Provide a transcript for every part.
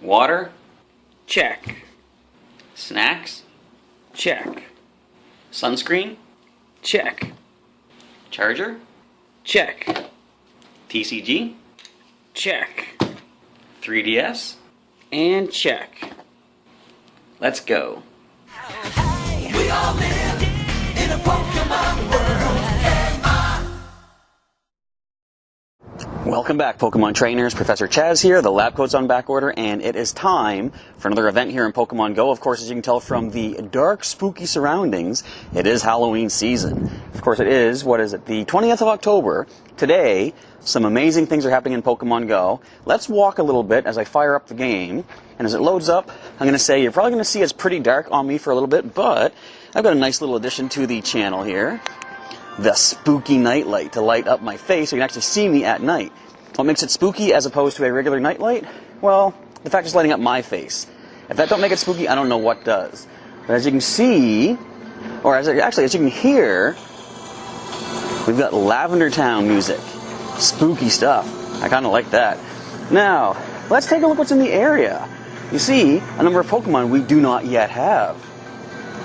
Water? Check. Snacks? Check. Sunscreen? Check. Charger? Check. TCG? Check. 3DS? And check. Let's go. We all live in a Pokemon world. Welcome back, Pokemon Trainers. Professor Chaz here. The lab coat's on back order, and it is time for another event here in Pokemon GO. Of course, as you can tell from the dark, spooky surroundings, it is Halloween season. Of course, it is, the 20th of October. Today, some amazing things are happening in Pokemon GO. Let's walk a little bit as I fire up the game, and as it loads up, I'm going to say you're probably going to see it's pretty dark on me for a little bit, but I've got a nice little addition to the channel here. The spooky nightlight to light up my face so you can actually see me at night. What makes it spooky as opposed to a regular nightlight? Well, the fact it's lighting up my face. If that don't make it spooky, I don't know what does. But as you can see, or as you can hear, we've got Lavender Town music. Spooky stuff. I kind of like that. Now, let's take a look what's in the area. You see a number of Pokemon we do not yet have.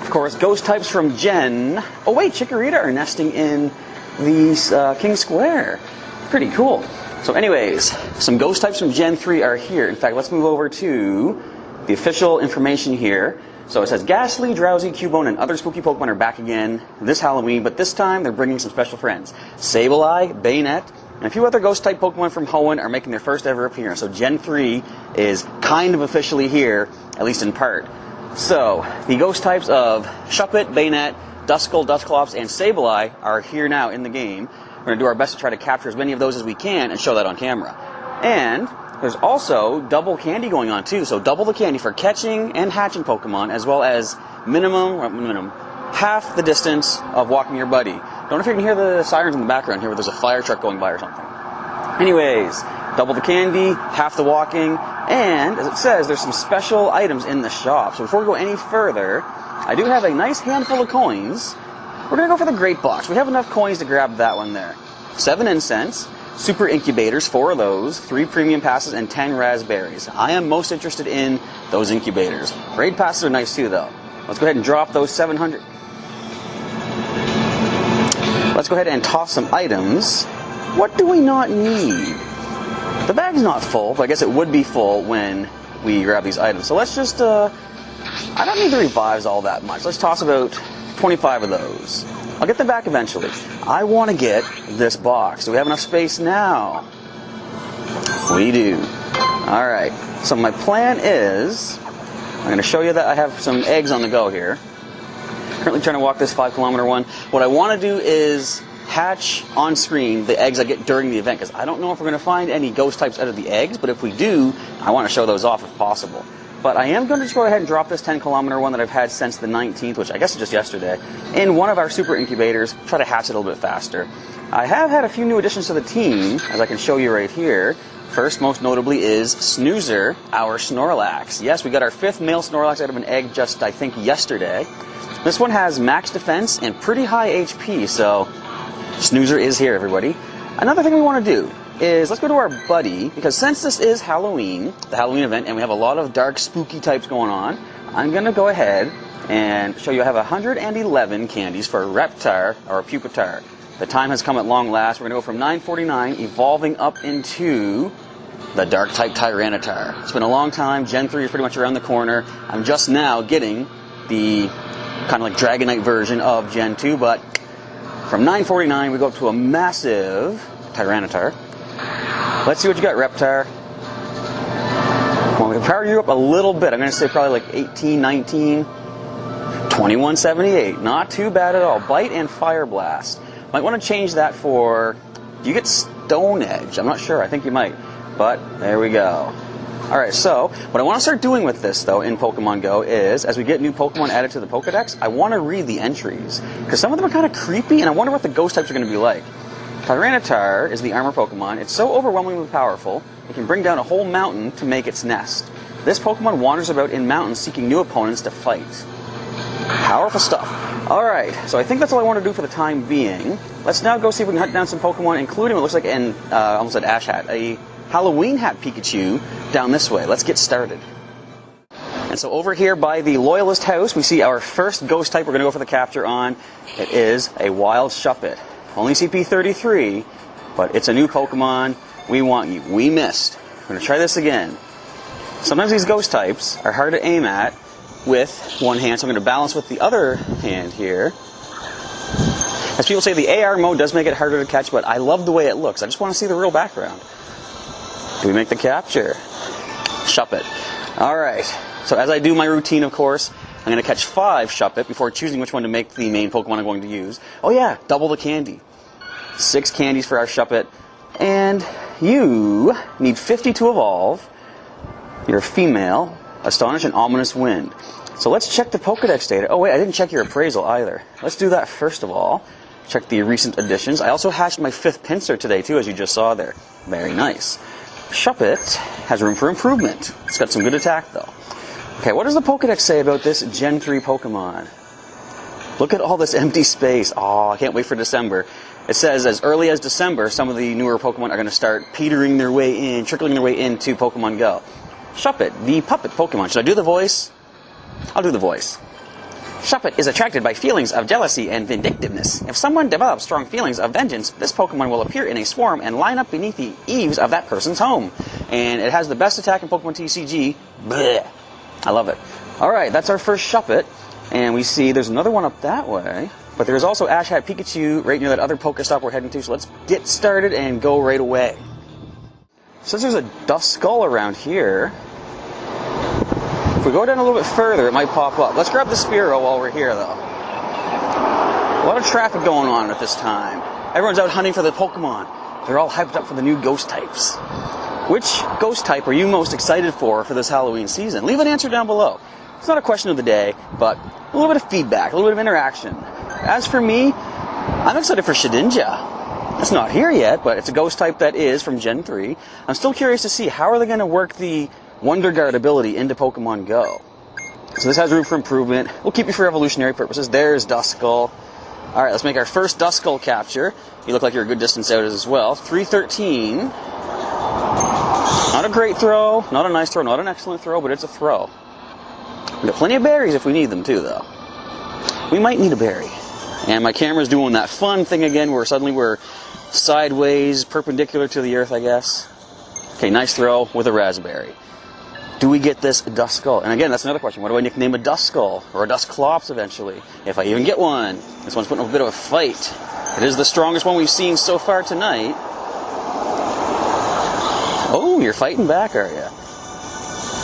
Of course, ghost types from Gen... Oh wait, Chikorita are nesting in the King Square. Pretty cool. So anyways, some ghost types from Gen 3 are here. In fact, let's move over to the official information here. So it says Ghastly, Drowsy, Cubone, and other spooky Pokemon are back again this Halloween, but this time they're bringing some special friends. Sableye, Bayonet, and a few other ghost type Pokemon from Hoenn are making their first ever appearance. So Gen 3 is kind of officially here, at least in part. So, the ghost types of Shuppet, Bayonet, Duskull, Dusclops, and Sableye are here now in the game. We're going to do our best to try to capture as many of those as we can and show that on camera. And there's also double candy going on too, so double the candy for catching and hatching Pokemon, as well as minimum half the distance of walking your buddy. Don't know if you can hear the sirens in the background here where there's a fire truck going by or something. Anyways, double the candy, half the walking, and as it says, there's some special items in the shop. So before we go any further, I do have a nice handful of coins. We're going to go for the Great Box. We have enough coins to grab that one there. 7 incense, super incubators, 4 of those, 3 premium passes, and 10 raspberries. I am most interested in those incubators. Raid passes are nice too, though. Let's go ahead and drop those 700. Let's go ahead and toss some items. What do we not need? The bag's not full, but I guess it would be full when we grab these items. So let's just, I don't need the revives all that much. Let's toss about 25 of those. I'll get them back eventually. I want to get this box. Do we have enough space now? We do. Alright, so my plan is, I'm going to show you that I have some eggs on the go here. Currently trying to walk this 5-kilometer one. What I want to do is hatch on screen the eggs I get during the event, because I don't know if we're going to find any ghost types out of the eggs, but if we do, I want to show those off if possible. But I am going to just go ahead and drop this 10-kilometer one that I've had since the 19th, which I guess is just yesterday, in one of our super incubators, try to hatch it a little bit faster. I have had a few new additions to the team, as I can show you right here. First, most notably, is Snoozer, our Snorlax. Yes, we got our 5th male Snorlax out of an egg just, I think, yesterday. This one has max defense and pretty high HP, so Snoozer is here, everybody. Another thing we want to do is let's go to our buddy, because since this is Halloween, the Halloween event, and we have a lot of dark, spooky types going on, I'm going to go ahead and show you I have 111 candies for Reptar, or Pupitar. The time has come at long last. We're going to go from 949, evolving up into the Dark-type Tyranitar. It's been a long time. Gen 3 is pretty much around the corner. I'm just now getting the kind of like Dragonite version of Gen 2, but from 949, we go up to a massive Tyranitar. Let's see what you got, Reptar. Well, we can power you up a little bit. I'm going to say probably like 18, 19, 2178. Not too bad at all. Bite and Fire Blast. Might want to change that for... Do you get Stone Edge? I'm not sure. I think you might. But there we go. Alright, so what I want to start doing with this, though, in Pokemon GO is, as we get new Pokemon added to the Pokedex, I want to read the entries. Because some of them are kind of creepy, and I wonder what the ghost types are going to be like. Tyranitar is the armor Pokemon. It's so overwhelmingly powerful, it can bring down a whole mountain to make its nest. This Pokemon wanders about in mountains seeking new opponents to fight. Powerful stuff. Alright, so I think that's all I want to do for the time being. Let's now go see if we can hunt down some Pokemon, including what looks like an, almost said Ash Hat, a Halloween hat Pikachu down this way. Let's get started. And so over here by the Loyalist house, we see our first ghost type we're going to go for the capture on. It is a wild Shuppet. Only CP33, but it's a new Pokemon. We want you. We missed. We're going to try this again. Sometimes these ghost types are hard to aim at with one hand, so I'm going to balance with the other hand here. As people say, the AR mode does make it harder to catch, but I love the way it looks. I just want to see the real background. Do we make the capture? Shuppet. Alright, so as I do my routine, of course, I'm going to catch 5 Shuppet before choosing which one to make the main Pokemon I'm going to use. Oh yeah, double the candy. 6 candies for our Shuppet. And you need 50 to evolve. You're a female. Astonish and Ominous Wind. So let's check the Pokedex data. Oh wait, I didn't check your appraisal either. Let's do that first of all. Check the recent additions. I also hatched my 5th pincer today too, as you just saw there. Very nice. Shuppet has room for improvement. It's got some good attack though. Okay, what does the Pokedex say about this Gen 3 Pokemon? Look at all this empty space. Oh, I can't wait for December. It says as early as December, some of the newer Pokemon are going to start petering their way in, trickling their way into Pokemon Go. Shuppet, the puppet Pokemon. Should I do the voice? I'll do the voice. Shuppet is attracted by feelings of jealousy and vindictiveness. If someone develops strong feelings of vengeance, this Pokemon will appear in a swarm and line up beneath the eaves of that person's home. And it has the best attack in Pokemon TCG. Blech. I love it. Alright, that's our first Shuppet. And we see there's another one up that way. But there's also Ash Hat Pikachu right near that other Pokestop we're heading to. So let's get started and go right away. Since there's a Duskull around here, if we go down a little bit further, it might pop up. Let's grab the Spearow while we're here, though. A lot of traffic going on at this time. Everyone's out hunting for the Pokemon. They're all hyped up for the new ghost types. Which ghost type are you most excited for this Halloween season? Leave an answer down below. It's not a question of the day, but a little bit of feedback, a little bit of interaction. As for me, I'm excited for Shedinja. It's not here yet, but it's a ghost type that is from Gen 3. I'm still curious to see how are they going to work the Wonder Guard ability into Pokemon Go. So this has room for improvement. We'll keep you for evolutionary purposes. There's Duskull. Alright, let's make our first Duskull capture. You look like you're a good distance out as well. 313. Not a great throw, not a nice throw, not an excellent throw, but it's a throw. We've got plenty of berries if we need them too, though. We might need a berry. And my camera's doing that fun thing again where suddenly we're sideways, perpendicular to the earth, I guess. Okay, nice throw with a raspberry. Do we get this Duskull? And again, that's another question. What do I nickname a Duskull? Or a Dusclops eventually? If I even get one. This one's putting up a bit of a fight. It is the strongest one we've seen so far tonight. Oh, you're fighting back, are you?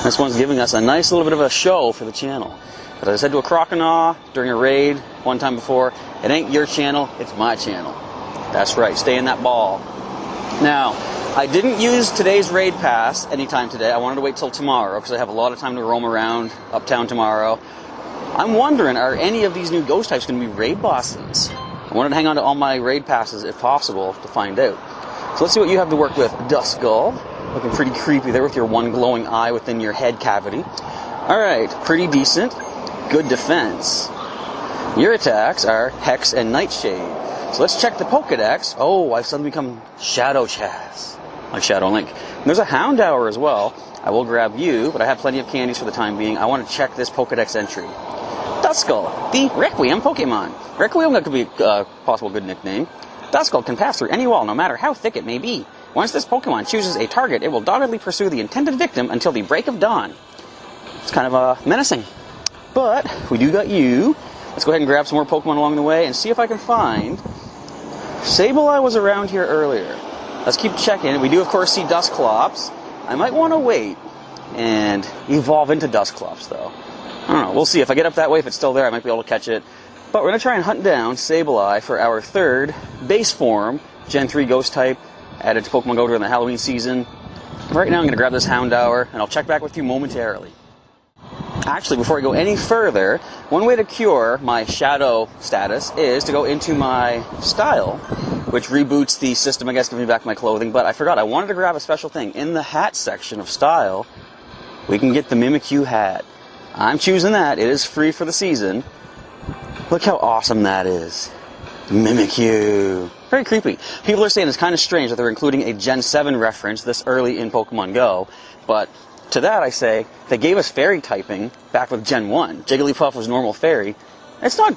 This one's giving us a nice little bit of a show for the channel. But as I said to a Croconaw during a raid one time before, it ain't your channel, it's my channel. That's right, stay in that ball. Now, I didn't use today's raid pass anytime today. I wanted to wait till tomorrow because I have a lot of time to roam around uptown tomorrow. I'm wondering, are any of these new ghost types going to be raid bosses? I wanted to hang on to all my raid passes if possible to find out. So let's see what you have to work with. Duskull, looking pretty creepy there with your one glowing eye within your head cavity. Alright, pretty decent. Good defense. Your attacks are Hex and Nightshade. So let's check the Pokedex. Oh, I've suddenly become Shadow Chaz. Like Shadow Link. And there's a Houndour as well. I will grab you, but I have plenty of candies for the time being. I want to check this Pokedex entry. Duskull, the Requiem Pokemon. Requiem, that could be a possible good nickname. Duskull can pass through any wall, no matter how thick it may be. Once this Pokemon chooses a target, it will doggedly pursue the intended victim until the break of dawn. It's kind of menacing. But we do got you. Let's go ahead and grab some more Pokemon along the way and see if I can find... Sableye was around here earlier. Let's keep checking. We do, of course, see Dusclops. I might want to wait and evolve into Dusclops, though. I don't know. We'll see. If I get up that way, if it's still there, I might be able to catch it. But we're going to try and hunt down Sableye for our third base form, Gen 3 Ghost type, added to Pokemon GO during the Halloween season. Right now, I'm going to grab this Houndour, and I'll check back with you momentarily. Actually, before I go any further, one way to cure my shadow status is to go into my style, which reboots the system, I guess, giving me back my clothing. But I forgot, I wanted to grab a special thing. In the hat section of style, we can get the Mimikyu hat. I'm choosing that. It is free for the season. Look how awesome that is. Mimikyu. Very creepy. People are saying it's kind of strange that they're including a Gen 7 reference this early in Pokemon Go, but to that I say, they gave us fairy typing back with Gen 1. Jigglypuff was normal fairy. It's not,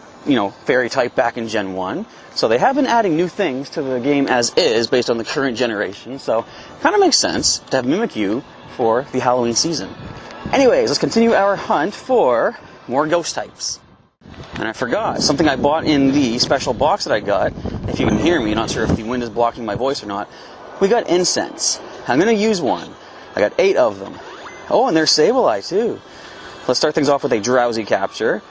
fairy type back in Gen 1, so they have been adding new things to the game as is based on the current generation, so kind of makes sense to have Mimikyu for the Halloween season. Anyways, let's continue our hunt for more ghost types. And I forgot, something I bought in the special box that I got. If you can hear me, not sure if the wind is blocking my voice or not. We got incense. I'm going to use one. I got 8 of them. Oh, and there's Sableye too. Let's start things off with a Drowsy capture.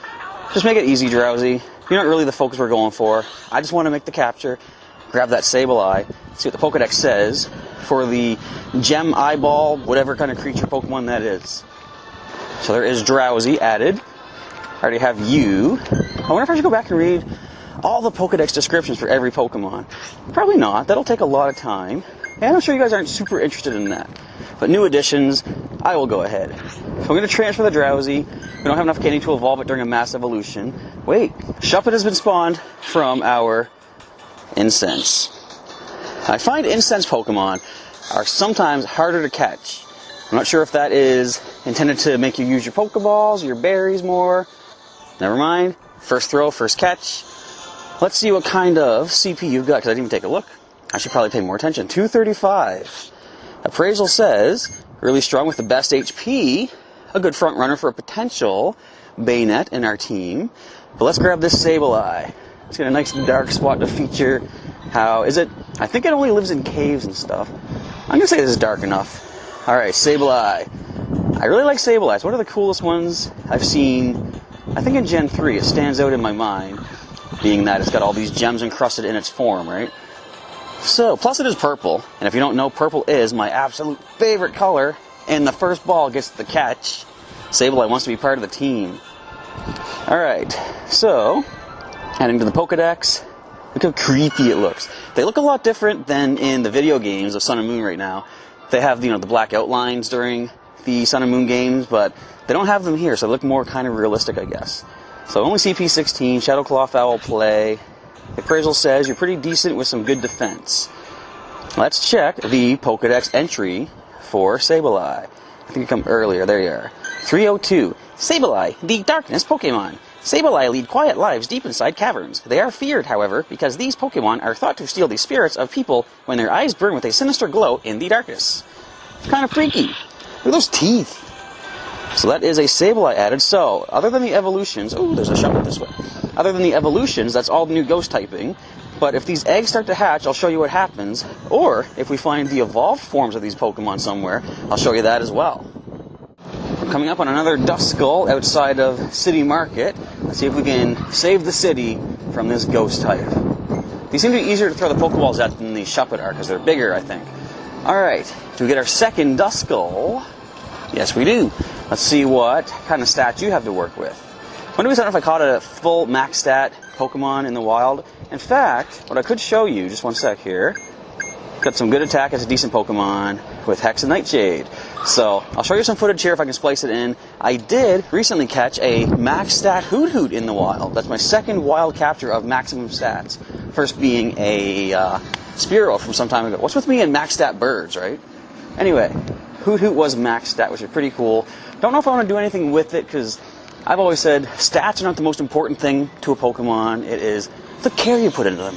Just make it easy, Drowsy. You're not really the focus we're going for. I just want to make the capture, grab that Sableye, see what the Pokedex says for the Gem Eyeball, whatever kind of creature Pokemon that is. So there is Drowsy added. I already have you. I wonder if I should go back and read all the Pokedex descriptions for every Pokemon. Probably not. That'll take a lot of time. And I'm sure you guys aren't super interested in that. But new additions, I will go ahead. So I'm going to transfer the Drowsy. We don't have enough candy to evolve it during a mass evolution. Wait, Shuppet has been spawned from our Incense. I find Incense Pokemon are sometimes harder to catch. I'm not sure if that is intended to make you use your Pokeballs, your berries more. Never mind. First throw, first catch. Let's see what kind of CP you've got, because I didn't even take a look. I should probably pay more attention. 235. Appraisal says, really strong with the best HP. A good front runner for a potential Bayonet in our team. But let's grab this Sableye. It's got a nice dark spot to feature. How is it? I think it only lives in caves and stuff. I'm going to say this is dark enough. Alright, Sableye. I really like Sableye. It's one of the coolest ones I've seen, I think in Gen 3. It stands out in my mind, being that it's got all these gems encrusted in its form, right? So, plus it is purple, and if you don't know, purple is my absolute favorite color, and the first ball gets the catch. Sableye wants to be part of the team. Alright, so, heading to the Pokedex. Look how creepy it looks. They look a lot different than in the video games of Sun and Moon right now. They have, the black outlines during the Sun and Moon games, but they don't have them here, so they look more kind of realistic, I guess. So only CP16, Shadow Claw Foul Play. The appraisal says you're pretty decent with some good defense. Let's check the Pokedex entry for Sableye. I think you come earlier. There you are. 302. Sableye, the Darkness Pokemon. Sableye lead quiet lives deep inside caverns. They are feared, however, because these Pokemon are thought to steal the spirits of people when their eyes burn with a sinister glow in the darkness. It's kind of freaky. Look at those teeth. So that is a Sableye added. So, other than the evolutions... Oh, there's a Shuppet this way. Other than the evolutions, that's all the new ghost typing. But if these eggs start to hatch, I'll show you what happens. Or, if we find the evolved forms of these Pokemon somewhere, I'll show you that as well. We're coming up on another Duskull outside of City Market. Let's see if we can save the city from this ghost type. These seem to be easier to throw the Pokeballs at than the Shuppet are, because they're bigger, I think. Alright, do we get our second Duskull? Yes, we do. Let's see what kind of stats you have to work with. When do we start if I caught a full max stat Pokemon in the wild? In fact, what I could show you, just one sec here. Got some good attack as a decent Pokemon with Hex and Nightshade. So, I'll show you some footage here if I can splice it in. I did recently catch a max stat Hoot in the wild. That's my second wild capture of maximum stats. First being a Spearow from some time ago. What's with me and max stat birds, right? Anyway, Hoot was max stat, which is pretty cool. Don't know if I want to do anything with it, because I've always said stats are not the most important thing to a Pokemon. It is the care you put into them,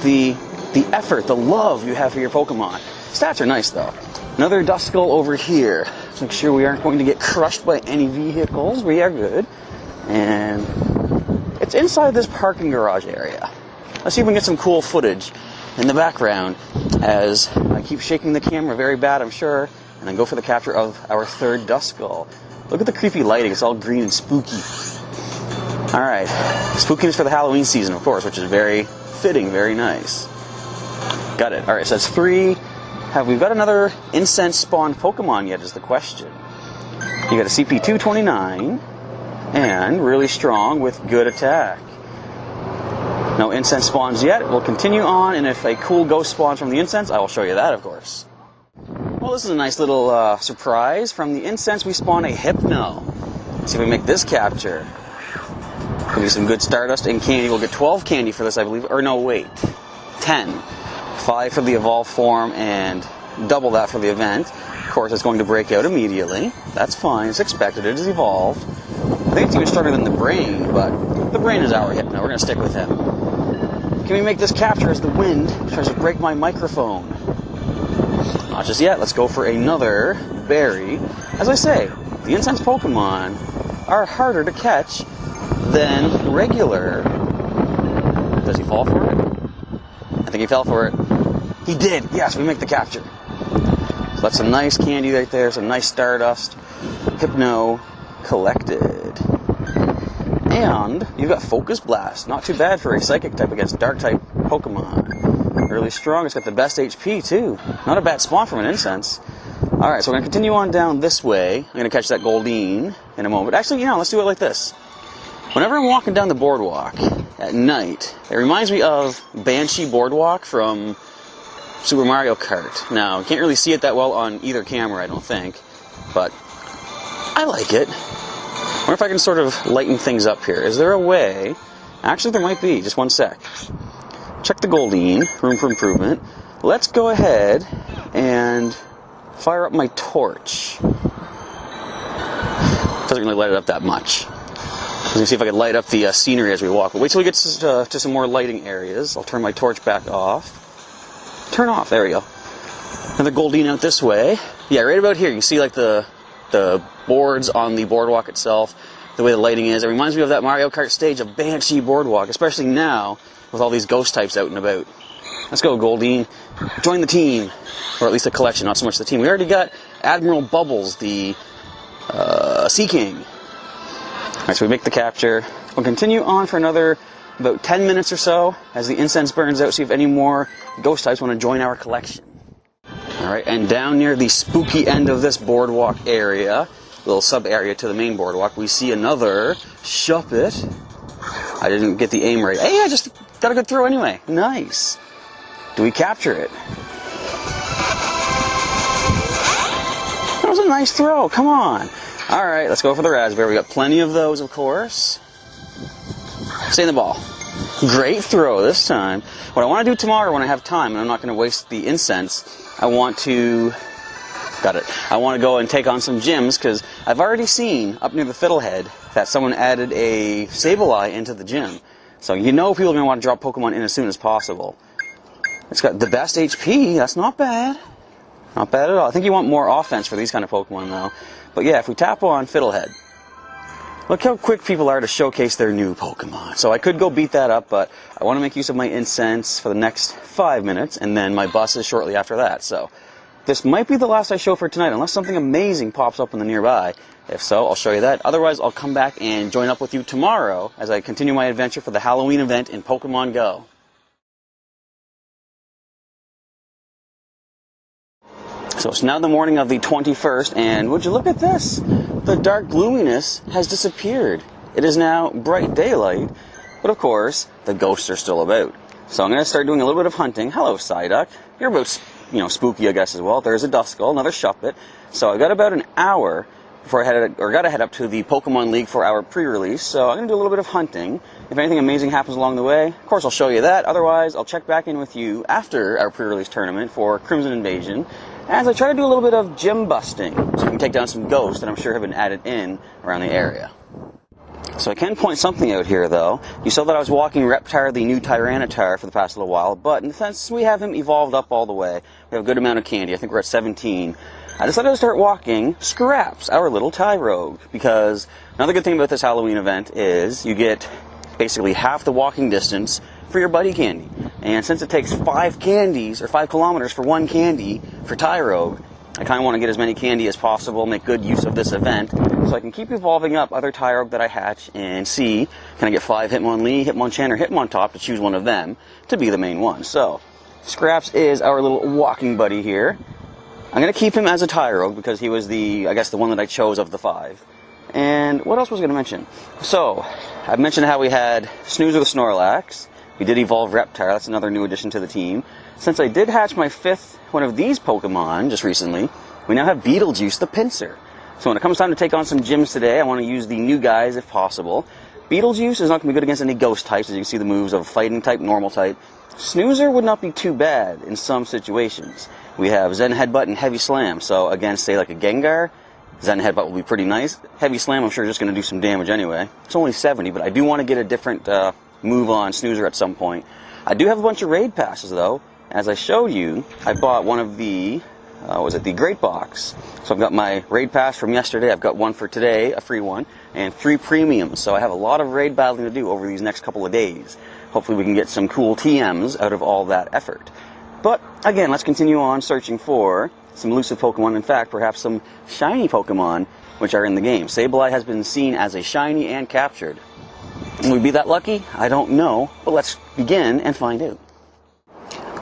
The effort, the love you have for your Pokemon. Stats are nice, though. Another Duskull over here. Let's make sure we aren't going to get crushed by any vehicles. We are good. And it's inside this parking garage area. Let's see if we can get some cool footage in the background as I keep shaking the camera very bad, I'm sure, and then go for the capture of our third Duskull. Look at the creepy lighting. It's all green and spooky. Alright. Spookiness for the Halloween season, of course, which is very fitting, very nice. Got it. Alright, so that's 3. Have we got another incense spawned Pokemon yet is the question. You got a CP 229 and really strong with good attack. No incense spawns yet. We'll continue on, and if a cool ghost spawns from the incense, I will show you that, of course. Well, this is a nice little surprise. From the incense, we spawn a Hypno. Let's see if we make this capture. Could be some good Stardust and candy. We'll get 12 candy for this, I believe. Or no, wait. 10. 5 for the evolve form and double that for the event. Of course, it's going to break out immediately. That's fine. It's expected. It is evolved. I think it's even stronger than the brain, but the brain is our Hypno. We're going to stick with him. Can we make this capture as the wind tries to break my microphone? Not just yet. Let's go for another berry. As I say, the incense Pokemon are harder to catch than regular. Does he fall for it? I think he fell for it. He did. Yes, we make the capture. So that's some nice candy right there. Some nice Stardust. Hypno collected. And you've got Focus Blast. Not too bad for a Psychic type against Dark type Pokemon. Really strong. It's got the best HP too. Not a bad spawn from an incense. Alright, so we're going to continue on down this way. I'm going to catch that Goldeen in a moment. Actually, let's do it like this. Whenever I'm walking down the boardwalk at night, it reminds me of Banshee Boardwalk from Super Mario Kart. Now, you can't really see it that well on either camera, I don't think, but I like it. I wonder if I can sort of lighten things up here. Is there a way? Actually, there might be. Just one sec. Check the Goldeen. Room for improvement. Let's go ahead and fire up my torch. Doesn't really light it up that much. I'm going to see if I can light up the scenery as we walk. But wait till we get to some more lighting areas. I'll turn my torch back off. Turn off. There we go. Another Goldeen out this way. Yeah, right about here. You can see like the boards on the boardwalk itself, the way the lighting is. It reminds me of that Mario Kart stage of Banshee Boardwalk, especially now with all these ghost types out and about. Let's go, Goldeen. Join the team. Or at least the collection, not so much the team. We already got Admiral Bubbles, the Sea King. Alright, so we make the capture. We'll continue on for another about 10 minutes or so as the incense burns out, see if any more ghost types want to join our collection. Alright, and down near the spooky end of this boardwalk area, little sub-area to the main boardwalk, we see another Shuppet. I didn't get the aim right. Hey, I just got a good throw anyway. Nice. Do we capture it? That was a nice throw. Come on. Alright, let's go for the raspberry. We got plenty of those, of course. Stay in the ball. Great throw this time. What I want to do tomorrow when I have time, and I'm not going to waste the incense, I want to go and take on some gyms, because I've already seen up near the Fiddlehead that someone added a Sableye into the gym. So people are going to want to drop Pokemon in as soon as possible. It's got the best HP. That's not bad. Not bad at all. I think you want more offense for these kind of Pokemon, though. But yeah, if we tap on Fiddlehead, look how quick people are to showcase their new Pokemon. So I could go beat that up, but I want to make use of my incense for the next 5 minutes, and then my buses shortly after that. So this might be the last I show for tonight, unless something amazing pops up in the nearby. If so, I'll show you that. Otherwise, I'll come back and join up with you tomorrow as I continue my adventure for the Halloween event in Pokémon GO. So it's now the morning of the 21st, and would you look at this? The dark gloominess has disappeared. It is now bright daylight, but of course, the ghosts are still about. So I'm going to start doing a little bit of hunting. Hello, Psyduck. You're about, spooky, I guess, as well. There's a Duskull, another Shuppet. So I've got about an hour before got to head up to the Pokemon League for our pre-release. So I'm going to do a little bit of hunting. If anything amazing happens along the way, of course I'll show you that. Otherwise, I'll check back in with you after our pre-release tournament for Crimson Invasion, as I try to do a little bit of gym busting, so we can take down some ghosts that I'm sure have been added in around the area. So I can point something out here, though. You saw that I was walking Reptar, the new Tyranitar, for the past little while, but since we have him evolved up all the way, we have a good amount of candy. I think we're at 17. I decided to start walking Scraps, our little Tyrogue, because another good thing about this Halloween event is you get basically half the walking distance for your buddy candy. And since it takes 5 candies, or 5 kilometers for one candy for Tyrogue, I kind of want to get as many candy as possible, make good use of this event, so I can keep evolving up other Tyrogue that I hatch and see, can I get 5 Hitmonlee, Hitmonchan, or Hitmontop to choose one of them to be the main one. So, Scraps is our little walking buddy here. I'm going to keep him as a Tyrogue because he was the one that I chose of the 5. And what else was I going to mention? So, I mentioned how we had Snoozer the Snorlax. We did evolve Reptar, that's another new addition to the team. Since I did hatch my 5th one of these Pokemon just recently, we now have Beetlejuice the Pinsir. So when it comes time to take on some gyms today, I want to use the new guys if possible. Beetlejuice is not going to be good against any ghost types, as you can see the moves of fighting type, normal type. Snoozer would not be too bad in some situations. We have Zen Headbutt and Heavy Slam, so against, say, like a Gengar, Zen Headbutt will be pretty nice. Heavy Slam, I'm sure, is just going to do some damage anyway. It's only 70, but I do want to get a different move on Snoozer at some point. I do have a bunch of raid passes, though. As I showed you, I bought one of the, the Great Box. So I've got my raid pass from yesterday, I've got one for today, a free one, and 3 premiums. So I have a lot of raid battling to do over these next couple of days. Hopefully we can get some cool TMs out of all that effort. But, again, let's continue on searching for some elusive Pokemon. In fact, perhaps some shiny Pokemon which are in the game. Sableye has been seen as a shiny and captured. Will we be that lucky? I don't know, but let's begin and find out.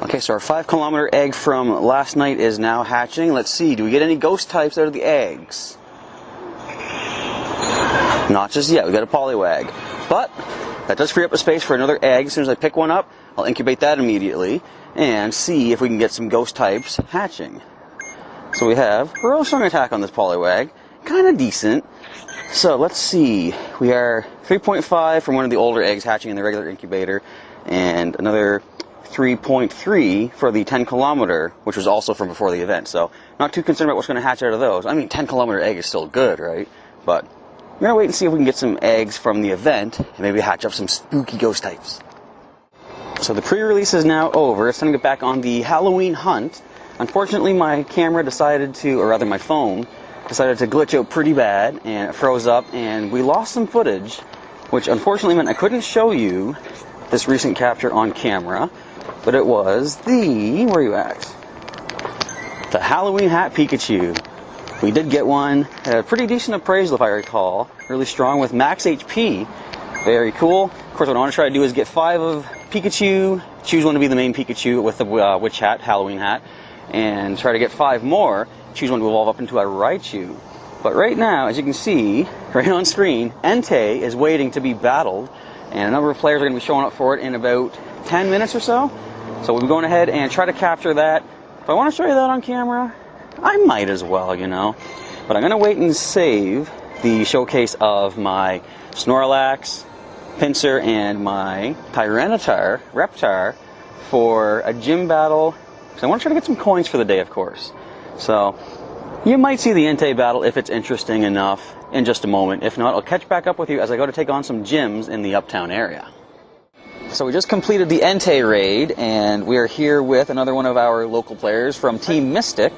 Okay, so our 5-kilometer egg from last night is now hatching. Let's see, do we get any ghost types out of the eggs? Not just yet, we got a Poliwag. But that does free up a space for another egg. As soon as I pick one up, I'll incubate that immediately and see if we can get some ghost types hatching. So we have a real strong attack on this Poliwag, kind of decent. So let's see, we are 3.5 from one of the older eggs hatching in the regular incubator, and another 3.3 for the 10-kilometer, which was also from before the event. So not too concerned about what's going to hatch out of those. I mean, 10-kilometer egg is still good, right? But we're going to wait and see if we can get some eggs from the event and maybe hatch up some spooky ghost types. So the pre-release is now over. It's time to get back on the Halloween hunt. Unfortunately, my camera decided to, or rather my phone, decided to glitch out pretty bad, and it froze up, and we lost some footage, which unfortunately meant I couldn't show you this recent capture on camera, but it was the, where are you at? The Halloween hat Pikachu. We did get one, had a pretty decent appraisal if I recall, really strong with max HP, very cool. Of course what I want to try to do is get 5 of Pikachu, choose one to be the main Pikachu with the witch hat, Halloween hat, and try to get 5 more, choose one to evolve up into a Raichu. But right now, as you can see, right on screen, Entei is waiting to be battled, and a number of players are going to be showing up for it in about 10 minutes or so. So we'll be going ahead and try to capture that. If I want to show you that on camera, I might as well, you know. But I'm going to wait and save the showcase of my Snorlax, Pinsir, and my Tyranitar, Reptar, for a gym battle. Because I want to try to get some coins for the day, of course. So you might see the Entei battle if it's interesting enough in just a moment. If not, I'll catch back up with you as I go to take on some gyms in the Uptown area. So we just completed the Entei raid, and we are here with another one of our local players from Team Mystic.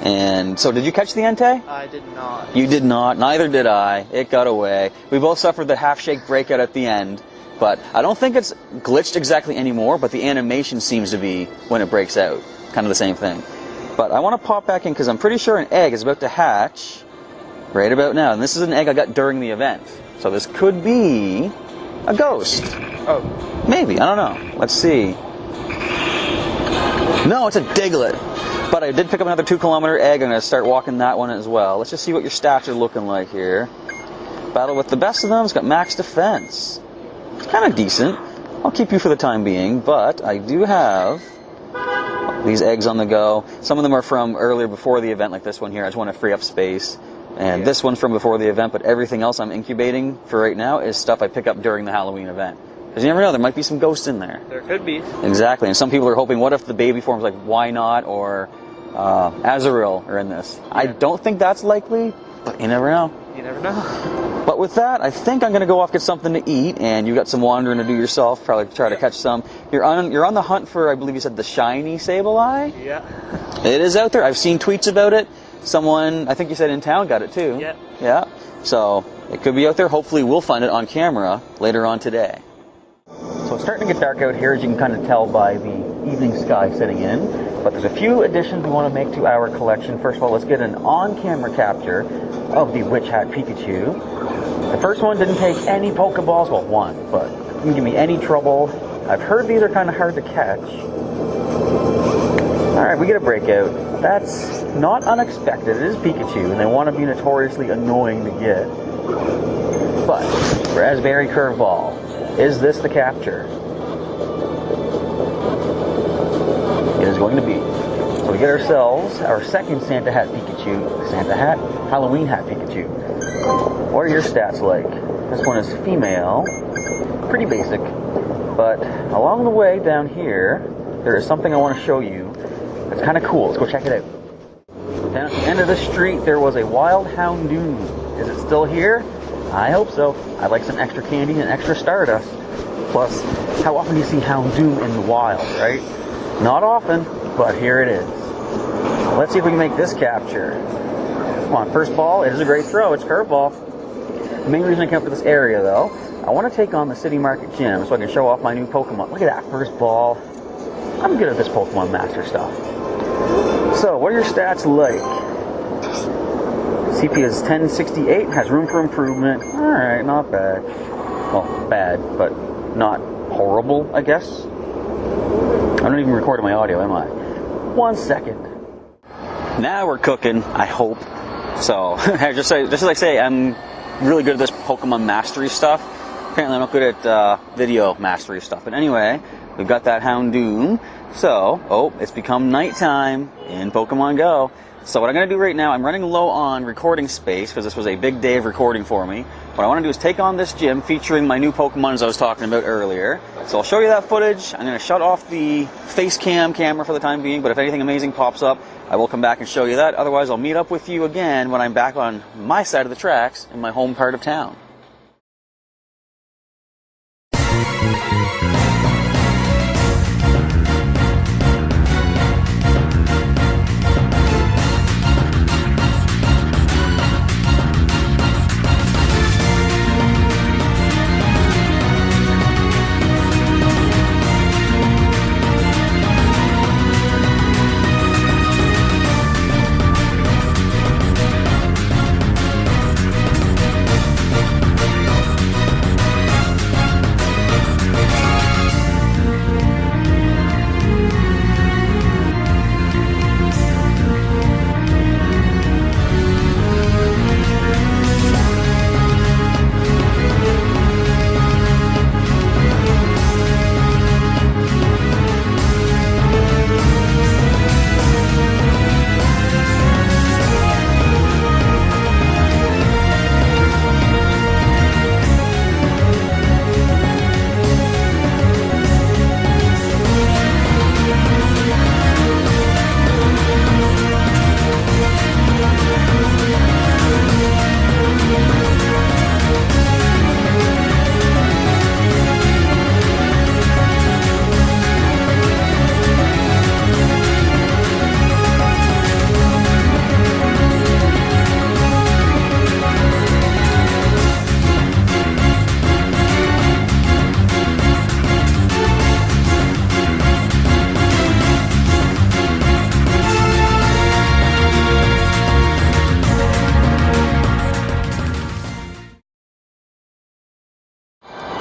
And so did you catch the Entei? I did not. You did not, neither did I. It got away. We both suffered the half-shake breakout at the end, but I don't think it's glitched exactly anymore, but the animation seems to be when it breaks out. Kind of the same thing. But I want to pop back in because I'm pretty sure an egg is about to hatch right about now. And this is an egg I got during the event. So this could be a ghost. Oh. Maybe, I don't know. Let's see. No, it's a Diglett. But I did pick up another 2-kilometer egg. I'm going to start walking that one as well. Let's just see what your stats are looking like here. Battle with the best of them. It's got max defense. It's kind of decent. I'll keep you for the time being, but I do have these eggs on the go. Some of them are from earlier before the event, like this one here. I just want to free up space. And this one's from before the event, but everything else I'm incubating for right now is stuff I pick up during the Halloween event. Because you never know, there might be some ghosts in there. There could be. Exactly, and some people are hoping, what if the baby forms like Why Not or Azurill are in this? Yeah. I don't think that's likely, but you never know. You never know. But with that, I think I'm going to go off get something to eat, and you've got some wandering to do yourself, probably try to catch some. You're on the hunt for, I believe you said, the shiny Sableye? Yeah. It is out there. I've seen tweets about it. Someone, I think you said in town, got it too. Yeah. Yeah. So it could be out there. Hopefully we'll find it on camera later on today. So it's starting to get dark out here, as you can kind of tell by the evening sky setting in. But there's a few additions we want to make to our collection. First of all, let's get an on-camera capture of the Witch Hat Pikachu. The first one didn't take any Pokeballs, well, one, but didn't give me any trouble. I've heard these are kind of hard to catch. Alright, we get a breakout. That's not unexpected. It is Pikachu, and they want to be notoriously annoying to get. But, Raspberry Curveball. Is this the capture? It is going to be. So we get ourselves our second Santa Hat Pikachu. Santa Hat? Halloween Hat Pikachu. What are your stats like? This one is female. Pretty basic. But along the way down here, there is something I want to show you that's kind of cool. Let's go check it out. Down at the end of the street, there was a wild Houndoom. Is it still here? I hope so. I'd like some extra candy and extra Stardust. Plus, how often do you see Houndoom in the wild, right? Not often, but here it is. Let's see if we can make this capture. Come on, first ball. It is a great throw. It's curveball. The main reason I came up to this area, though, I want to take on the City Market Gym so I can show off my new Pokemon. Look at that first ball. I'm good at this Pokemon Master stuff. So, what are your stats like? CP is 1068, has room for improvement. Alright, not bad. Well, bad, but not horrible, I guess. I'm not even recording my audio, am I? 1 second. Now we're cooking, I hope. So, just as I say, I'm really good at this Pokemon Mastery stuff. Apparently I'm not good at video mastery stuff. But anyway, we've got that Houndoom. So, it's become nighttime in Pokemon Go. So what I'm going to do right now, I'm running low on recording space because this was a big day of recording for me. What I want to do is take on this gym featuring my new Pokemon as I was talking about earlier. So I'll show you that footage. I'm going to shut off the face cam camera for the time being, but if anything amazing pops up, I will come back and show you that. Otherwise, I'll meet up with you again when I'm back on my side of the tracks in my home part of town.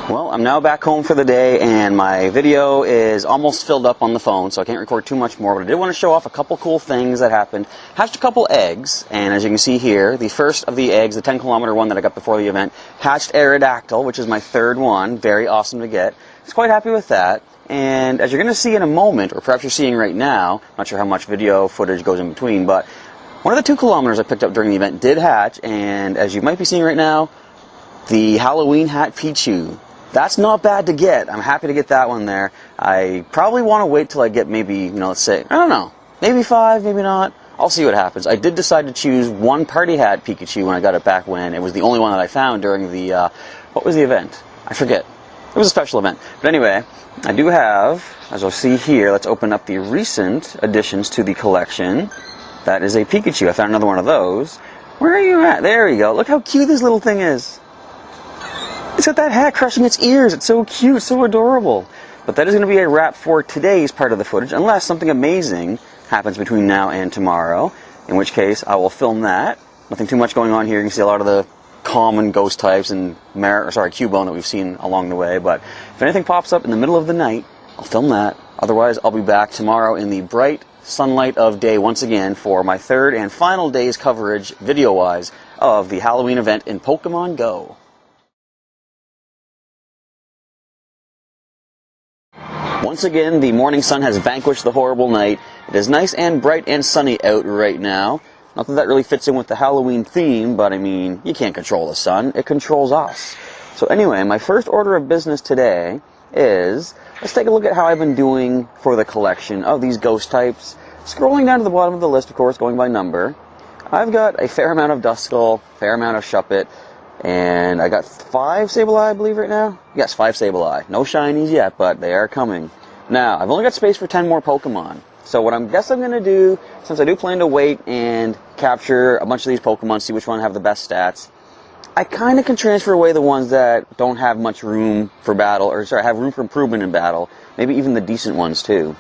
Well, I'm now back home for the day, and my video is almost filled up on the phone, so I can't record too much more, but I did want to show off a couple cool things that happened. Hatched a couple eggs, and as you can see here, the first of the eggs, the 10-kilometer one that I got before the event, hatched Aerodactyl, which is my third one. Very awesome to get. I was quite happy with that. And as you're going to see in a moment, or perhaps you're seeing right now, not sure how much video footage goes in between, but one of the 2 kilometers I picked up during the event did hatch, and as you might be seeing right now, the Halloween hat Pichu. That's not bad to get. I'm happy to get that one there. I probably want to wait till I get maybe, let's say, I don't know, maybe 5, maybe not. I'll see what happens. I did decide to choose one party hat Pikachu when I got it back when. It was the only one that I found during the, what was the event? I forget. It was a special event. But anyway, I do have, as you'll see here, let's open up the recent additions to the collection. That is a Pikachu. I found another one of those. Where are you at? There you go. Look how cute this little thing is. It's got that hat crushing its ears. It's so cute, so adorable. But that is going to be a wrap for today's part of the footage, unless something amazing happens between now and tomorrow, in which case I will film that. Nothing too much going on here. You can see a lot of the common ghost types and Cubone that we've seen along the way. But if anything pops up in the middle of the night, I'll film that. Otherwise, I'll be back tomorrow in the bright sunlight of day once again for my third and final day's coverage, video-wise, of the Halloween event in Pokemon Go. Once again, the morning sun has vanquished the horrible night. It is nice and bright and sunny out right now. Not that that really fits in with the Halloween theme, but I mean, you can't control the sun. It controls us. So anyway, my first order of business today is, let's take a look at how I've been doing for the collection of these ghost types. Scrolling down to the bottom of the list, of course, going by number, I've got a fair amount of Duskull, fair amount of Shuppet, and I got 5 Sableye, I believe, right now. Yes, 5 Sableye. No shinies yet, but they are coming. Now, I've only got space for 10 more Pokemon. So what I'm going to do, since I do plan to wait and capture a bunch of these Pokemon, see which one have the best stats, I kind of can transfer away the ones that don't have much room for battle, or sorry, have room for improvement in battle. Maybe even the decent ones too.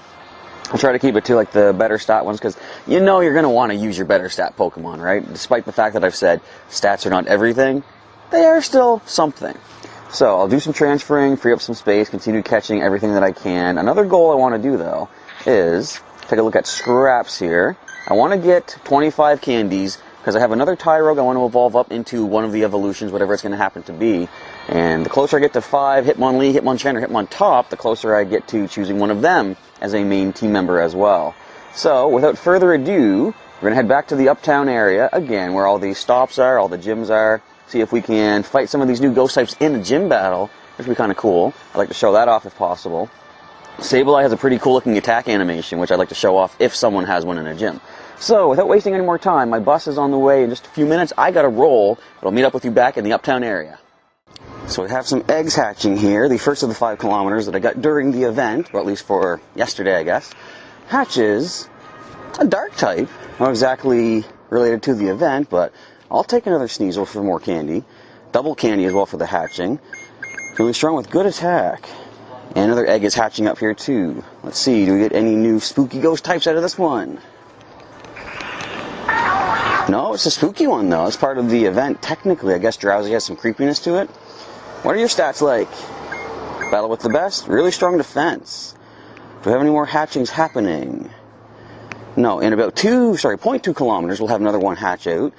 I'll try to keep it to like the better stat ones, because you know you're going to want to use your better stat Pokemon, right? Despite the fact that I've said stats are not everything, they are still something. So I'll do some transferring, free up some space, continue catching everything that I can. Another goal I want to do though is take a look at scraps here. I want to get 25 candies, because I have another Tyrogue I want to evolve up into one of the evolutions, whatever it's going to happen to be. And the closer I get to 5, Hitmonlee, Hitmonchan, or Hitmontop, the closer I get to choosing one of them as a main team member as well. So, without further ado, we're going to head back to the Uptown area, again, where all these stops are, all the gyms are, see if we can fight some of these new ghost types in a gym battle, which would be kind of cool. I'd like to show that off if possible. Sableye has a pretty cool looking attack animation, which I'd like to show off if someone has one in a gym. So, without wasting any more time, my bus is on the way in just a few minutes. I gotta roll, but I'll meet up with you back in the Uptown area. So we have some eggs hatching here, the first of the 5 kilometers that I got during the event, or at least for yesterday, I guess. Hatches a dark type, not exactly related to the event, but I'll take another Sneasel for more candy. Double candy as well for the hatching. Really strong with good attack. And another egg is hatching up here too. Let's see, do we get any new spooky ghost types out of this one? No, it's a spooky one though. It's part of the event. Technically, I guess Drowsy has some creepiness to it. What are your stats like? Battle with the best? Really strong defense. Do we have any more hatchings happening? No, in about 0.2 kilometers, we'll have another one hatch out.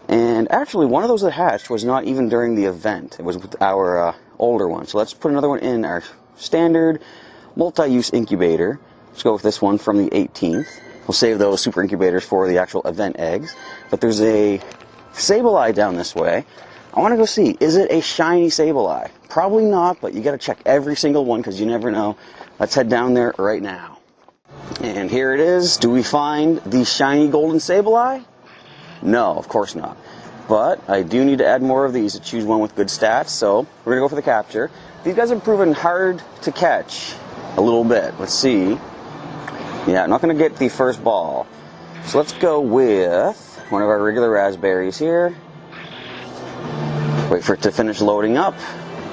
And actually, one of those that hatched was not even during the event. It was with our older one. So let's put another one in our standard multi-use incubator. Let's go with this one from the 18th. We'll save those super incubators for the actual event eggs. But there's a Sableye down this way. I want to go see, is it a shiny Sableye? Probably not, but you got to check every single one because you never know. Let's head down there right now. And here it is. Do we find the shiny golden Sableye? No, of course not. But I do need to add more of these to choose one with good stats, so we're going to go for the capture. These guys have proven hard to catch a little bit. Let's see. Yeah, I'm not going to get the first ball. So let's go with one of our regular raspberries here. Wait for it to finish loading up.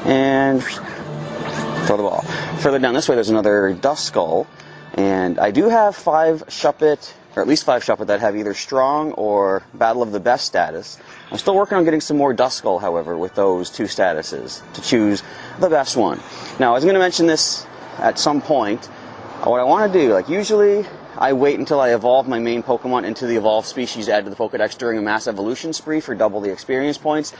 And throw the ball. Further down this way, there's another Duskull. And I do have 5 Shuppet, or at least 5 Shuppet that have either strong or Battle of the Best status. I'm still working on getting some more Duskull, however, with those 2 statuses to choose the best one. Now, I was going to mention this at some point. What I want to do, like usually, I wait until I evolve my main Pokemon into the evolved species added to the Pokedex during a mass evolution spree for double the experience points.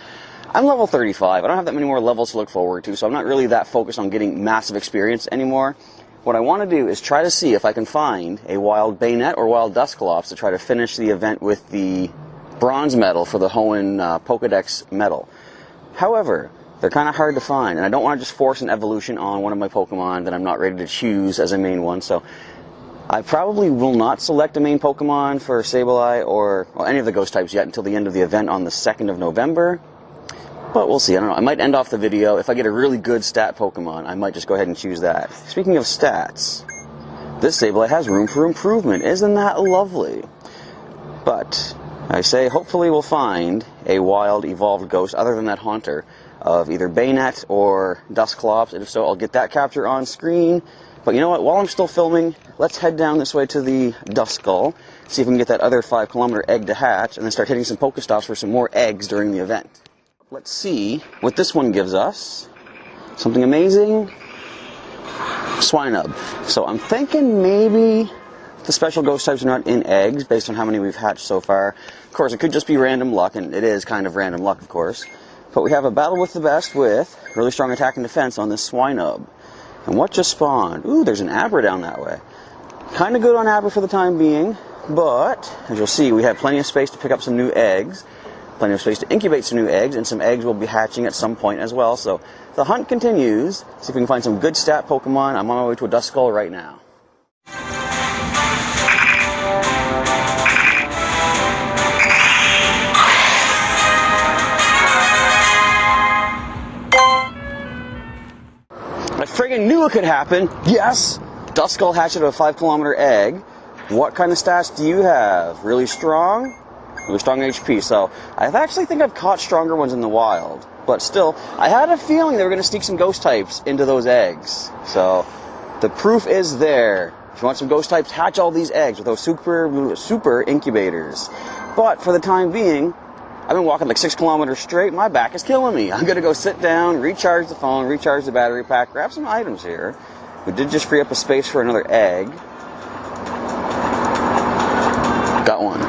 I'm level 35. I don't have that many more levels to look forward to, so I'm not really that focused on getting massive experience anymore. What I want to do is try to see if I can find a wild Bayonet or wild Dusclops to try to finish the event with the bronze medal for the Hoenn Pokedex medal. However, they're kind of hard to find, and I don't want to just force an evolution on one of my Pokemon that I'm not ready to choose as a main one, so I probably will not select a main Pokemon for Sableye or any of the ghost types yet until the end of the event on the 2nd of November. But we'll see. I don't know. I might end off the video. If I get a really good stat Pokemon, I might just go ahead and choose that. Speaking of stats, this Sableye has room for improvement. Isn't that lovely? But I say hopefully we'll find a wild evolved ghost other than that Haunter of either Bayonet or Dusclops. And if so, I'll get that capture on screen. But you know what? While I'm still filming, let's head down this way to the Duskull, see if we can get that other 5-kilometer egg to hatch, and then start hitting some Pokestops for some more eggs during the event. Let's see what this one gives us. Something amazing. Swinub. So I'm thinking maybe the special ghost types are not in eggs based on how many we've hatched so far. Of course, it could just be random luck, and it is kind of random luck, of course. But we have a battle with the best with really strong attack and defense on this Swinub. And what just spawned? Ooh, there's an Abra down that way. Kind of good on Abra for the time being, but as you'll see, we have plenty of space to pick up some new eggs. plenty of space to incubate some new eggs, and some eggs will be hatching at some point as well. So the hunt continues. See if we can find some good stat Pokemon. I'm on my way to a Duskull right now. I friggin' knew it could happen. Yes! Duskull hatched out of a 5-kilometer egg. What kind of stats do you have? Really strong? Really strong HP. So I actually think I've caught stronger ones in the wild. But still, I had a feeling they were going to sneak some ghost types into those eggs. So the proof is there. If you want some ghost types, hatch all these eggs with those super incubators. But for the time being, I've been walking like 6 kilometers straight. My back is killing me. I'm going to go sit down, recharge the phone, recharge the battery pack, grab some items here. We did just free up a space for another egg. Got one.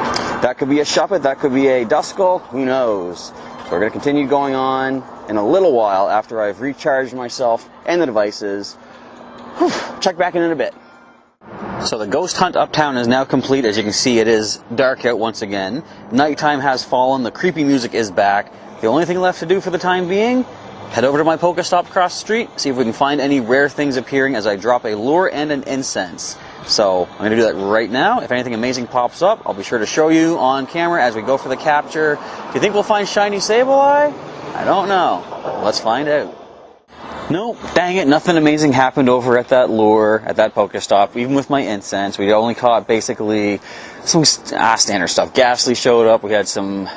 That could be a Shuppet, that could be a Duskull, who knows. So we're going to continue going on in a little while after I've recharged myself and the devices. Whew. Check back in a bit. So the ghost hunt uptown is now complete. As you can see, it is dark out once again. Nighttime has fallen. The creepy music is back. The only thing left to do for the time being, head over to my Pokestop across the street, see if we can find any rare things appearing as I drop a lure and an incense. So I'm going to do that right now. If anything amazing pops up, I'll be sure to show you on camera as we go for the capture. Do you think we'll find shiny Sableye? I don't know. Let's find out. Nope, dang it, nothing amazing happened over at that lure, at that Pokestop. Even with my incense, we only caught basically some standard stuff. Ghastly showed up, we had some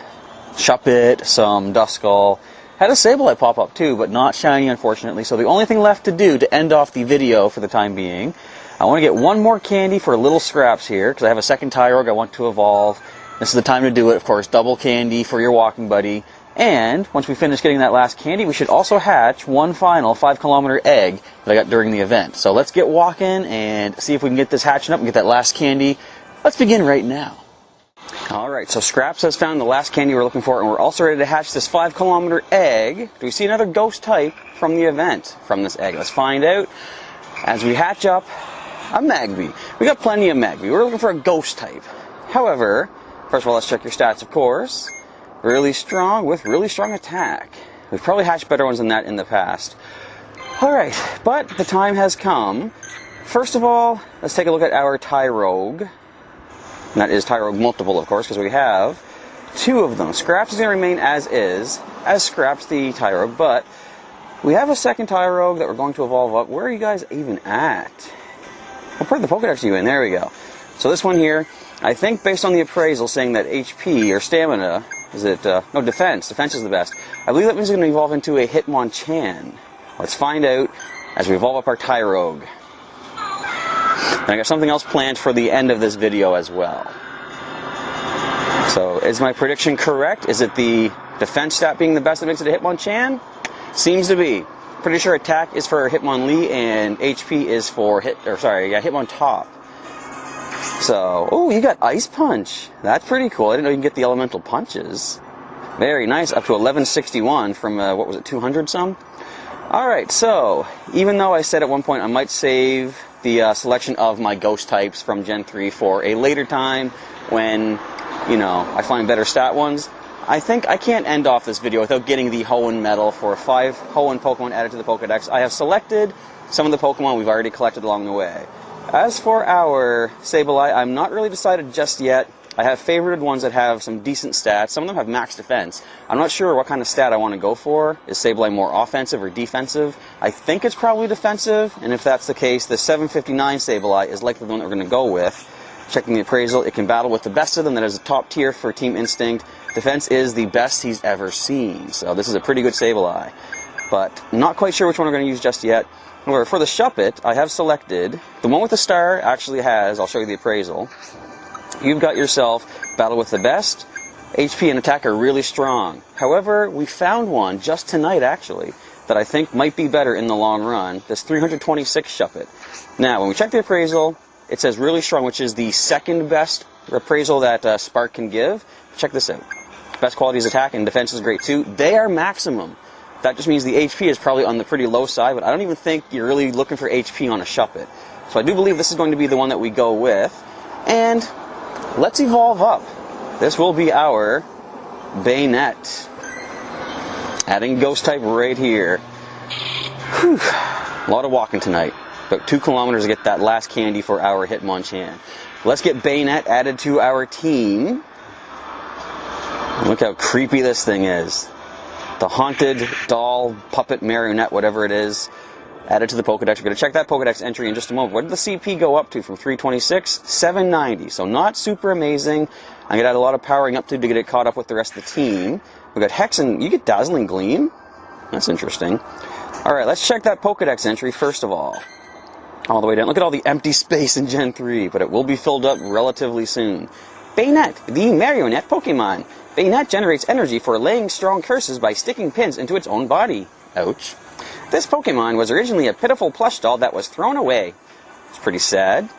Shuppet, some Duskull. Had a Sableye pop up too, but not shiny unfortunately. So the only thing left to do to end off the video for the time being, I want to get one more candy for little scraps here, because I have a second Tyrogue I want to evolve. This is the time to do it, of course, double candy for your walking buddy. And once we finish getting that last candy, we should also hatch one final 5-kilometer egg that I got during the event. So let's get walking and see if we can get this hatching up and get that last candy. Let's begin right now. Alright, so Scraps has found the last candy we're looking for, and we're also ready to hatch this 5-kilometer egg. Do we see another ghost type from the event from this egg? Let's find out. As we hatch up a Magby. We got plenty of Magby. We're looking for a ghost type. However, first of all, let's check your stats, of course. Really strong with really strong attack. We've probably hatched better ones than that in the past. Alright, but the time has come. First of all, let's take a look at our Tyrogue. And that is Tyrogue multiple, of course, because we have 2 of them. Scraps is going to remain as is, as Scraps the Tyrogue, but we have a second Tyrogue that we're going to evolve up. Where are you guys even at? What part of the Pokedex are you in? There we go. So this one here, I think based on the appraisal saying that HP or stamina, no, defense. Defense is the best. I believe that means it's going to evolve into a Hitmonchan. Let's find out as we evolve up our Tyrogue. And I got something else planned for the end of this video as well. So, is my prediction correct? Is it the defense stat being the best that makes it a Hitmonchan? Seems to be. Pretty sure attack is for Hitmonlee and HP is for Hitmontop. So, oh, you got Ice Punch. That's pretty cool. I didn't know you can get the elemental punches. Very nice. Up to 1161 from, what was it, 200 some? Alright, so, even though I said at one point I might save the selection of my ghost types from Gen 3 for a later time when, you know, I find better stat ones, I think I can't end off this video without getting the Hoenn medal for 5 Hoenn Pokemon added to the Pokedex. I have selected some of the Pokemon we've already collected along the way. As for our Sableye, I'm not really decided just yet. I have favorited ones that have some decent stats. Some of them have max defense. I'm not sure what kind of stat I want to go for. Is Sableye more offensive or defensive? I think it's probably defensive, and if that's the case, the 759 Sableye is likely the one that we're going to go with. Checking the appraisal, it can battle with the best of them. That is a top tier for Team Instinct. Defense is the best he's ever seen, so this is a pretty good Sableye. But not quite sure which one we're going to use just yet. However, for the Shuppet, I have selected the one with the star. Actually has, I'll show you the appraisal. You've got yourself battle with the best. HP and attack are really strong. However, we found one just tonight actually that I think might be better in the long run. This 326 Shuppet. Now, when we check the appraisal, it says really strong, which is the second best appraisal that Spark can give. Check this out. Best quality is attack and defense is great too. They are maximum. That just means the HP is probably on the pretty low side, but I don't even think you're really looking for HP on a Shuppet. So I do believe this is going to be the one that we go with. And let's evolve up. This will be our Bayonet. Adding ghost type right here. Whew. A lot of walking tonight. About 2 kilometers to get that last candy for our Hitmonchan. Let's get Bayonet added to our team. Look how creepy this thing is. The haunted doll, puppet, marionette, whatever it is, added to the Pokedex. We're going to check that Pokedex entry in just a moment. What did the CP go up to from 326? 790. So not super amazing. I'm going to add a lot of powering up to get it caught up with the rest of the team. We got Hex and you get Dazzling Gleam? That's interesting. Alright, let's check that Pokedex entry first of all. All the way down. Look at all the empty space in Gen 3, but it will be filled up relatively soon. Bayonet, the marionette Pokemon. Bayonet generates energy for laying strong curses by sticking pins into its own body. Ouch. This Pokemon was originally a pitiful plush doll that was thrown away. It's pretty sad.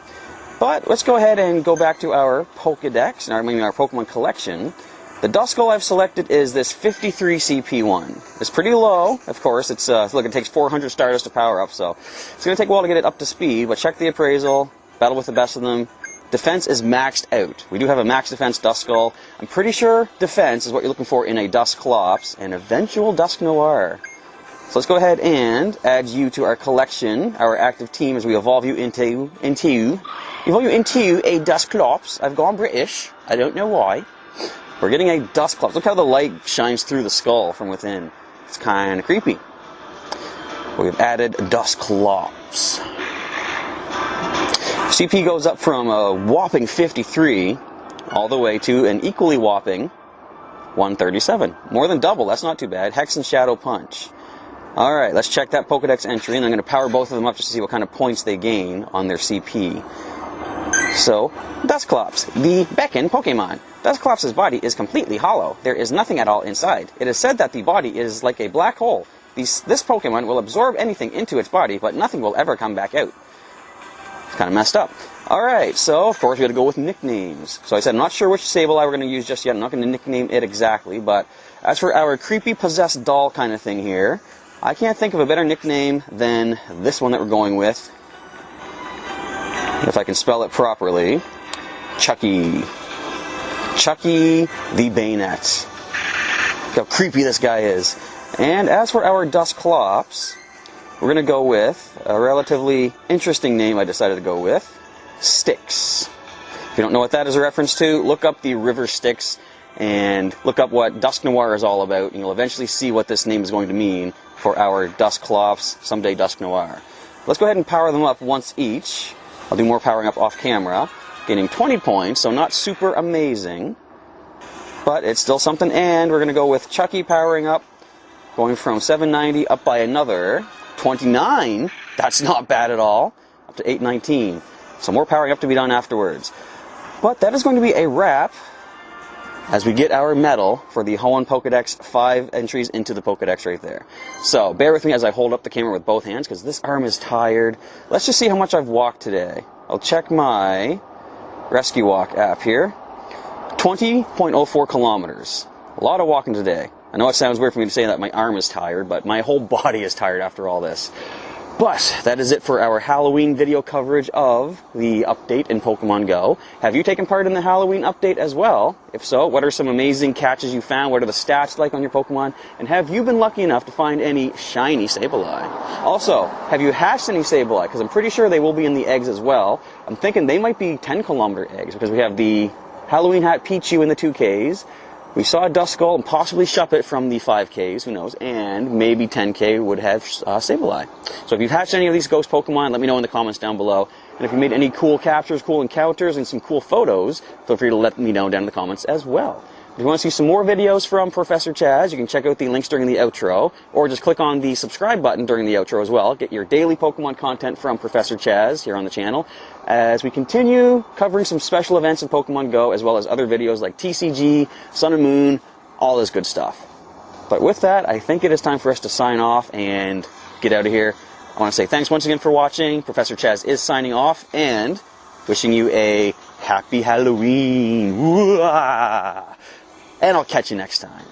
But let's go ahead and go back to our Pokedex, our Pokemon collection. The Duskull I've selected is this 53 CP1. It's pretty low, of course. It's look, it takes 400 Stardust to power up, so it's going to take a while to get it up to speed. But check the appraisal, battle with the best of them. Defense is maxed out. We do have a max defense Duskull. I'm pretty sure defense is what you're looking for in a Dusclops and eventual Dusknoir. So let's go ahead and add you to our collection, our active team, as we evolve you into a Dusclops. I've gone British. I don't know why. We're getting a Dusclops. Look how the light shines through the skull from within. It's kind of creepy. We've added Dusclops. CP goes up from a whopping 53 all the way to an equally whopping 137. More than double. That's not too bad. Hex and Shadow Punch. Alright, let's check that Pokedex entry, and I'm going to power both of them up just to see what kind of points they gain on their CP. So, Dusclops, the Beacon Pokemon. Dusclops' body is completely hollow. There is nothing at all inside. It is said that the body is like a black hole. This Pokemon will absorb anything into its body, but nothing will ever come back out. It's kind of messed up. Alright, so of course we got to go with nicknames. So I said I'm not sure which Sableye we're going to use just yet. I'm not going to nickname it exactly, but as for our creepy possessed doll kind of thing here, I can't think of a better nickname than this one that we're going with. If I can spell it properly. Chucky. Chucky the Bayonet. Look how creepy this guy is. And as for our Dusclops, we're going to go with a relatively interesting name I decided to go with. Styx. If you don't know what that is a reference to, look up the River Styx and look up what Dusknoir is all about, and you'll eventually see what this name is going to mean for our Dusclops, someday Dusknoir. Let's go ahead and power them up once each. I'll do more powering up off camera, gaining 20 points, so not super amazing, but it's still something. And we're going to go with Chucky powering up, going from 790 up by another 29. That's not bad at all. Up to 819. So more powering up to be done afterwards. But that is going to be a wrap as we get our medal for the Hoenn Pokedex, 5 entries into the Pokedex right there. So bear with me as I hold up the camera with both hands because this arm is tired. Let's just see how much I've walked today. I'll check my Rescue Walk app here. 20.04 kilometers. A lot of walking today. I know it sounds weird for me to say that my arm is tired, but my whole body is tired after all this. But that is it for our Halloween video coverage of the update in Pokemon Go. Have you taken part in the Halloween update as well? If so, what are some amazing catches you found? What are the stats like on your Pokemon? And have you been lucky enough to find any shiny Sableye? Also, have you hatched any Sableye? Because I'm pretty sure they will be in the eggs as well. I'm thinking they might be 10-kilometer eggs because we have the Halloween Hat Pichu in the 2Ks. We saw a Duskull and possibly Shuppet from the 5Ks, who knows, and maybe 10K would have Sableye. So if you've hatched any of these ghost Pokemon, let me know in the comments down below. And if you made any cool captures, cool encounters, and some cool photos, feel free to let me know down in the comments as well. If you want to see some more videos from Professor Chaz, you can check out the links during the outro, or just click on the subscribe button during the outro as well. Get your daily Pokemon content from Professor Chaz here on the channel, as we continue covering some special events in Pokemon Go, as well as other videos like TCG, Sun and Moon, all this good stuff. But with that, I think it is time for us to sign off and get out of here. I want to say thanks once again for watching. Professor Chaz is signing off, and wishing you a happy Halloween. And I'll catch you next time.